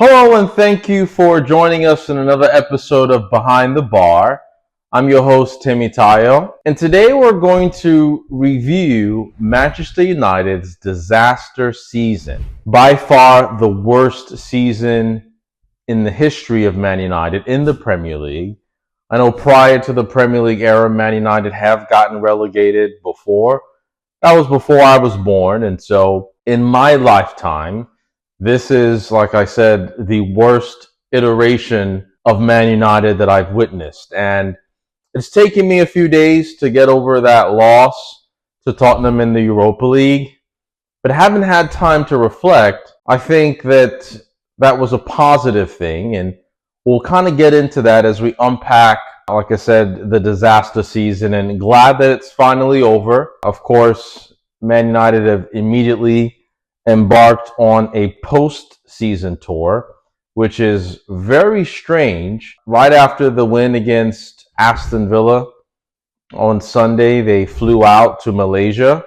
Hello, and thank you for joining us in another episode of Behind the Bar. I'm your host, Timmy Tayo, and today we're going to review Manchester United's disaster season. By far the worst season in the history of Man United in the Premier League. I know prior to the Premier League era, Man United have gotten relegated before. That was before I was born, and so in my lifetime, this is, like I said, the worst iteration of Man United that I've witnessed. And it's taken me a few days to get over that loss to Tottenham in the Europa League, but haven't had time to reflect. I think that that was a positive thing, and we'll kind of get into that as we unpack, like I said, the disaster season, and glad that it's finally over. Of course, Man United have immediately embarked on a post-season tour, which is very strange. Right after the win against Aston Villa on Sunday, they flew out to Malaysia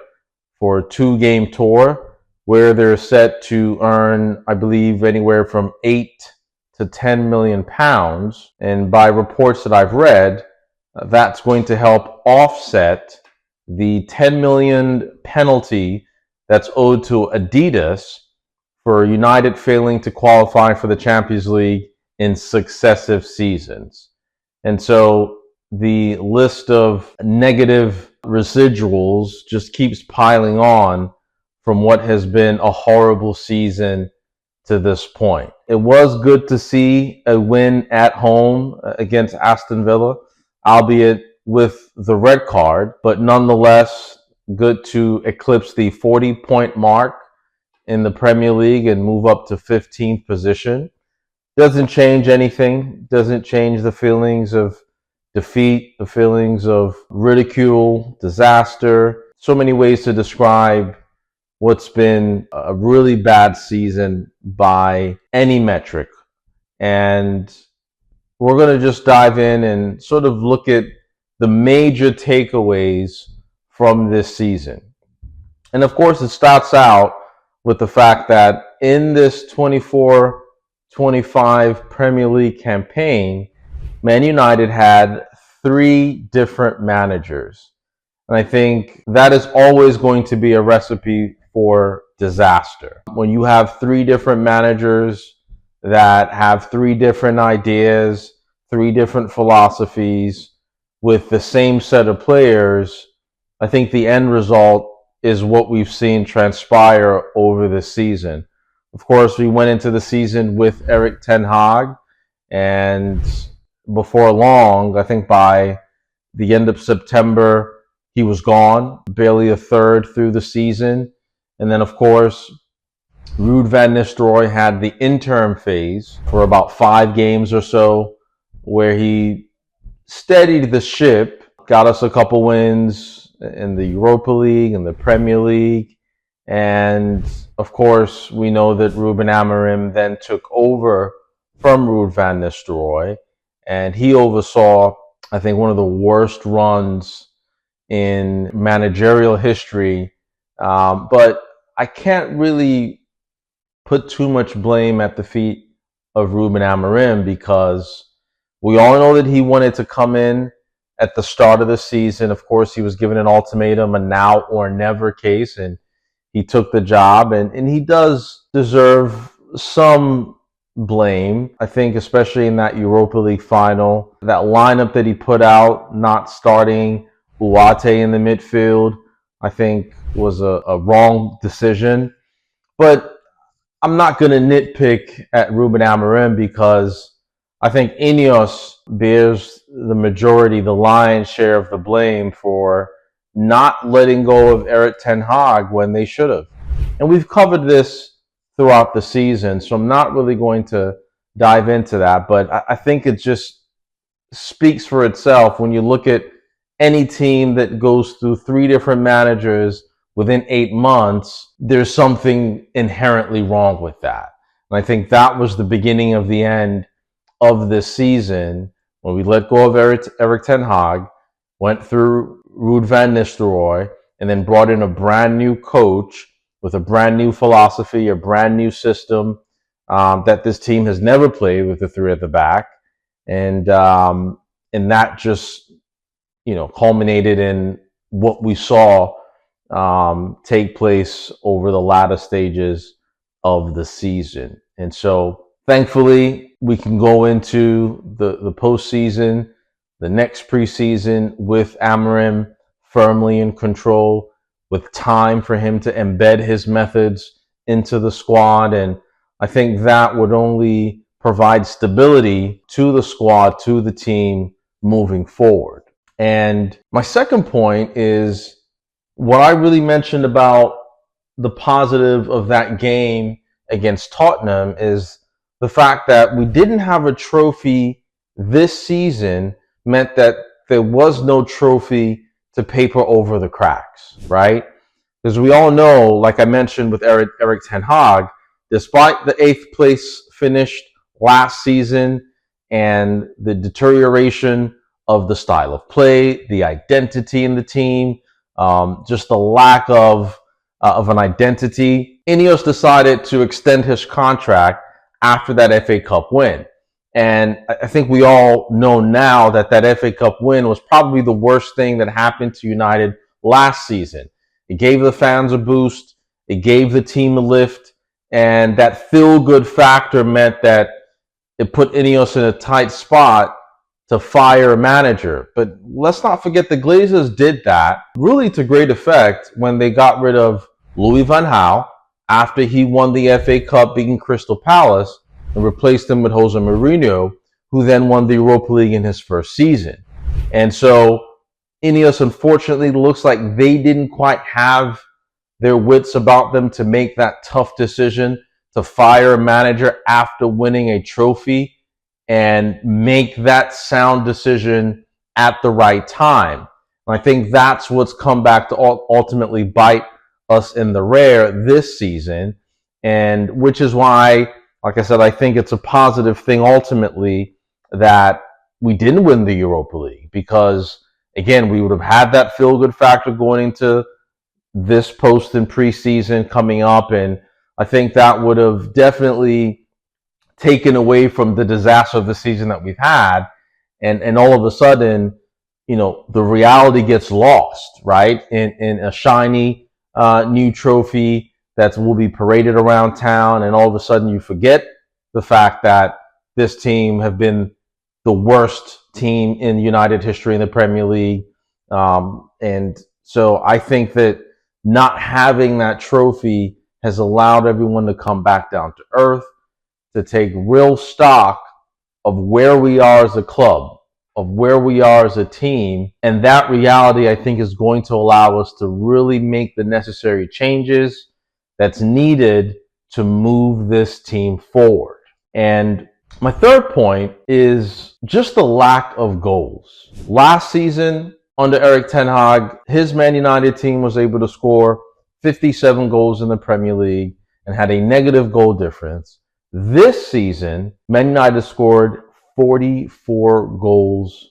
for a two-game tour where they're set to earn, I believe, anywhere from 8 to 10 million pounds. And by reports that I've read, that's going to help offset the 10 million penalty that's owed to Adidas for United failing to qualify for the Champions League in successive seasons. And so the list of negative residuals just keeps piling on from what has been a horrible season to this point. It was good to see a win at home against Aston Villa, albeit with the red card, but nonetheless good to eclipse the 40-point mark in the Premier League and move up to 15th position. Doesn't change anything, doesn't change the feelings of defeat, the feelings of ridicule, disaster. So many ways to describe what's been a really bad season by any metric. And we're going to just dive in and sort of look at the major takeaways from this season. And of course, it starts out with the fact that in this 24-25 Premier League campaign, Man United had 3 different managers. And I think that is always going to be a recipe for disaster. When you have 3 different managers that have 3 different ideas, 3 different philosophies with the same set of players, I think the end result is what we've seen transpire over this season. Of course, we went into the season with Erik ten Hag, and before long, I think by the end of September, he was gone, barely a third through the season. And then, of course, Ruud van Nistelrooy had the interim phase for about 5 games or so, where he steadied the ship, got us a couple wins in the Europa League and the Premier League. And of course, we know that Ruben Amorim then took over from Ruud van Nistelrooy, and he oversaw, I think, one of the worst runs in managerial history. But I can't really put too much blame at the feet of Ruben Amorim, because we all know that he wanted to come in at the start of the season. Of course, he was given an ultimatum, a now or never case, and he took the job, and he does deserve some blame. I think especially in that Europa League final, that lineup that he put out, not starting Uate in the midfield, I think was a wrong decision. But I'm not going to nitpick at Ruben Amorim, because I think Ineos bears the majority, the lion's share of the blame for not letting go of Erik ten Hag when they should have. And we've covered this throughout the season, so I'm not really going to dive into that. But I think it just speaks for itself when you look at any team that goes through 3 different managers within 8 months. There's something inherently wrong with that. And I think that was the beginning of the end of this season, when we let go of Erik ten Hag, went through Ruud van Nistelrooy, and then brought in a brand new coach with a brand new philosophy, a brand new system, that this team has never played with the three at the back, and that just culminated in what we saw take place over the latter stages of the season. And so, thankfully, we can go into the postseason, the next preseason, with Amorim firmly in control, with time for him to embed his methods into the squad. And I think that would only provide stability to the squad, to the team moving forward. And my second point is what I really mentioned about the positive of that game against Tottenham is the fact that we didn't have a trophy this season meant that there was no trophy to paper over the cracks, right? Because we all know, like I mentioned with Erik ten Hag, despite the 8th place finish last season and the deterioration of the style of play, the identity in the team, just the lack of an identity, Ineos decided to extend his contract after that FA Cup win. And I think we all know now that FA Cup win was probably the worst thing that happened to United last season. It gave the fans a boost. It gave the team a lift. And that feel-good factor meant that it put Ineos in a tight spot to fire a manager. But let's not forget the Glazers did that really to great effect when they got rid of Louis van Gaal after he won the FA Cup beating Crystal Palace and replaced him with Jose Mourinho, who then won the Europa League in his first season. And so Ineos, unfortunately, looks like they didn't quite have their wits about them to make that tough decision to fire a manager after winning a trophy and make that sound decision at the right time. And I think that's what's come back to ultimately bite us in the rear this season, and which is why, like I said, I think it's a positive thing ultimately that we didn't win the Europa League, because again, we would have had that feel-good factor going into this post and preseason coming up, and I think that would have definitely taken away from the disaster of the season that we've had, and all of a sudden, the reality gets lost, right? In a shiny new trophy that will be paraded around town, and all of a sudden you forget the fact that this team have been the worst team in United history in the Premier League. And so I think that not having that trophy has allowed everyone to come back down to earth, to take real stock of where we are as a club, of where we are as a team. And that reality, I think, is going to allow us to really make the necessary changes that's needed to move this team forward. And my third point is just the lack of goals. Last season, under Erik ten Hag, his Man United team was able to score 57 goals in the Premier League and had a negative goal difference. This season, Man United scored 44 goals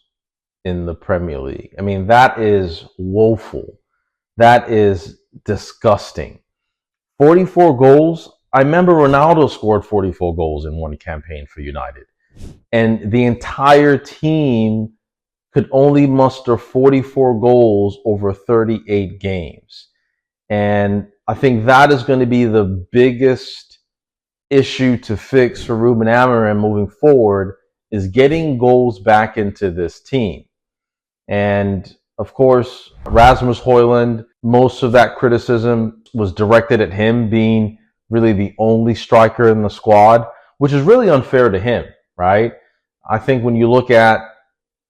in the Premier League. I mean, that is woeful. That is disgusting. 44 goals. I remember Ronaldo scored 44 goals in one campaign for United. And the entire team could only muster 44 goals over 38 games. And I think that is going to be the biggest issue to fix for Ruben Amorim moving forward, is getting goals back into this team. And of course, Rasmus Højlund, most of that criticism was directed at him being really the only striker in the squad, which is really unfair to him, right? I think when you look at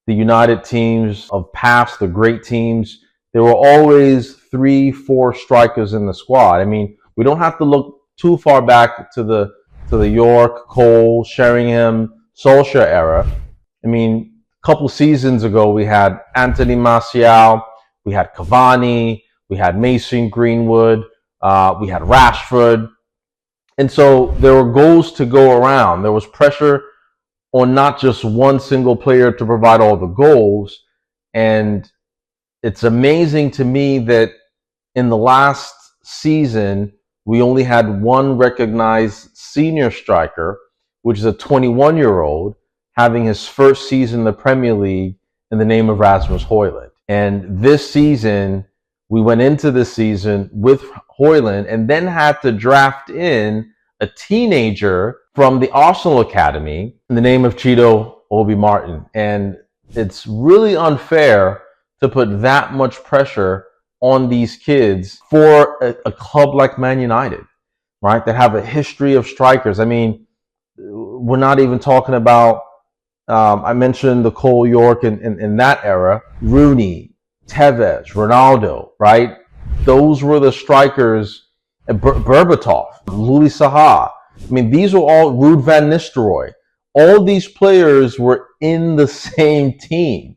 the United teams of past, the great teams, there were always 3-4 strikers in the squad. I mean, we don't have to look too far back to the York, Cole, Sheringham, Solskjaer era. I mean, a couple seasons ago, we had Anthony Martial, we had Cavani, we had Mason Greenwood, we had Rashford. And so there were goals to go around. There was pressure on not just one single player to provide all the goals. And it's amazing to me that in the last season, we only had one recognized senior striker, which is a 21-year-old, having his first season in the Premier League in the name of Rasmus Højlund. And this season, we went into the season with Højlund and then had to draft in a teenager from the Arsenal Academy in the name of Chido Obi Martin. And it's really unfair to put that much pressure on these kids for a club like Man United, right? That have a history of strikers. I mean, we're not even talking about, I mentioned the Cole York in that era, Rooney, Tevez, Ronaldo, right? Those were the strikers, Berbatov, Louis Saha. I mean, these were all Ruud van Nistelrooy. All these players were in the same team.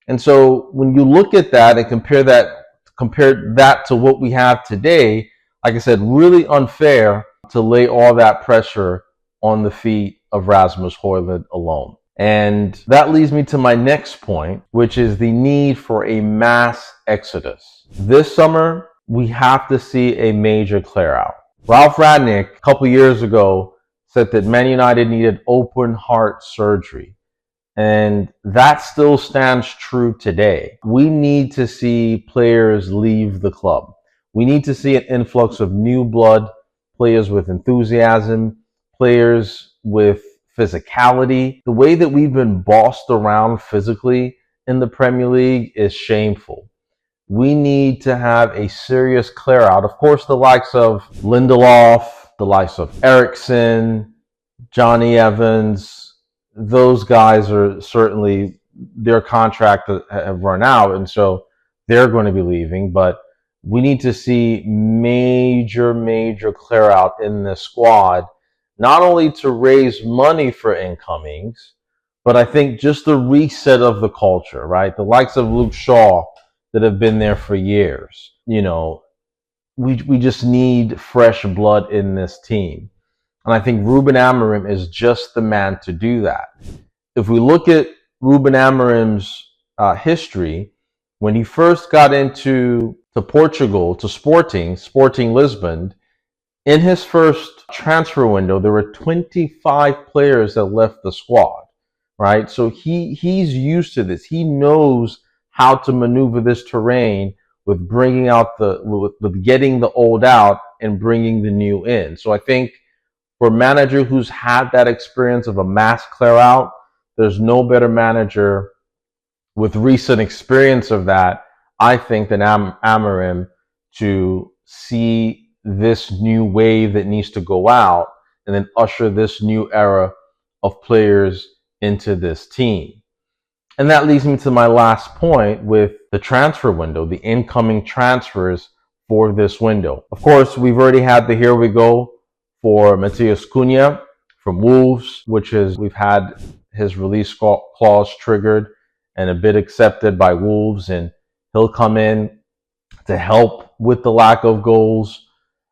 And so when you look at that and compare that to what we have today, like I said, really unfair to lay all that pressure on the feet of Rasmus Højlund alone. And that leads me to my next point, which is the need for a mass exodus. This summer, we have to see a major clear out. Ralf Rangnick, a couple years ago, said that Man United needed open heart surgery. And that still stands true today. We need to see players leave the club. We need to see an influx of new blood, players with enthusiasm, players with physicality. The way that we've been bossed around physically in the Premier League is shameful. We need to have a serious clear out. Of course, the likes of Lindelof, the likes of Eriksen, Johnny Evans, those guys are certainly, their contract have run out, and so they're going to be leaving. But we need to see major clear out in this squad, not only to raise money for incomings, but I think just the reset of the culture, right? The likes of Luke Shaw that have been there for years. You know, we just need fresh blood in this team. And I think Ruben Amorim is just the man to do that. If we look at Ruben Amorim's history, when he first got into Portugal, to Sporting Lisbon, in his first transfer window, there were 25 players that left the squad, right? So he's used to this. He knows how to maneuver this terrain with bringing out with getting the old out and bringing the new in. So I think for a manager who's had that experience of a mass clear out, there's no better manager with recent experience of that, I think, than Amorim to see this new wave that needs to go out and then usher this new era of players into this team. And that leads me to my last point with the transfer window, the incoming transfers for this window. Of course, we've already had the here we go for Matheus Cunha from Wolves, which is, we've had his release clause triggered and a bid accepted by Wolves, and he'll come in to help with the lack of goals.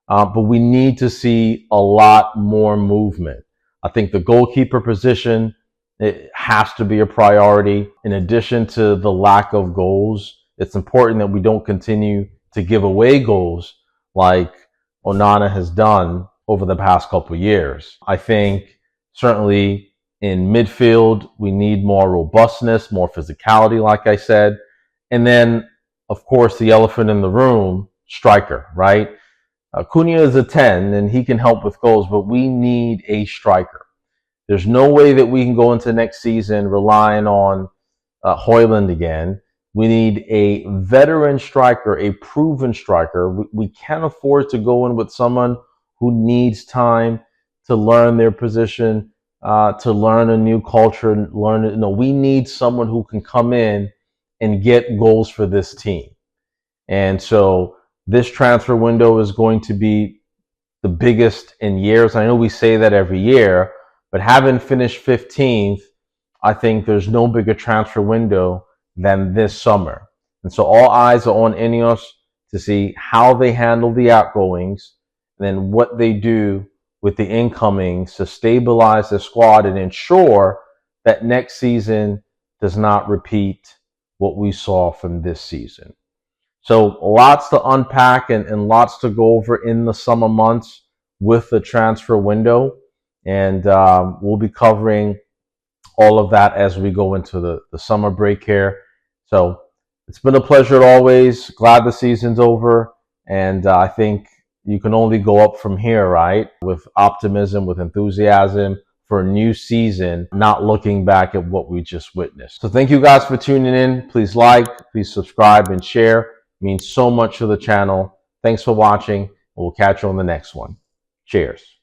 But we need to see a lot more movement. I think the goalkeeper position, it has to be a priority. In addition to the lack of goals, it's important that we don't continue to give away goals like Onana has done over the past couple of years. I think certainly in midfield, we need more robustness, more physicality, like I said. And then, of course, the elephant in the room, striker, right? Cunha is a 10 and he can help with goals, but we need a striker. There's no way that we can go into next season relying on Højlund again. We need a veteran striker, a proven striker. We can't afford to go in with someone who needs time to learn their position, to learn a new culture, we need someone who can come in and get goals for this team. And so this transfer window is going to be the biggest in years. I know we say that every year, but having finished 15th, I think there's no bigger transfer window than this summer. And so all eyes are on Ineos to see how they handle the outgoings, and then what they do with the incomings to stabilize the squad and ensure that next season does not repeat what we saw from this season. So lots to unpack and lots to go over in the summer months with the transfer window. And we'll be covering all of that as we go into the summer break here. So it's been a pleasure always. Glad the season's over. And I think you can only go up from here, right? With optimism, with enthusiasm for a new season, not looking back at what we just witnessed. So thank you guys for tuning in. Please like, please subscribe and share. It means so much to the channel. Thanks for watching. We'll catch you on the next one. Cheers.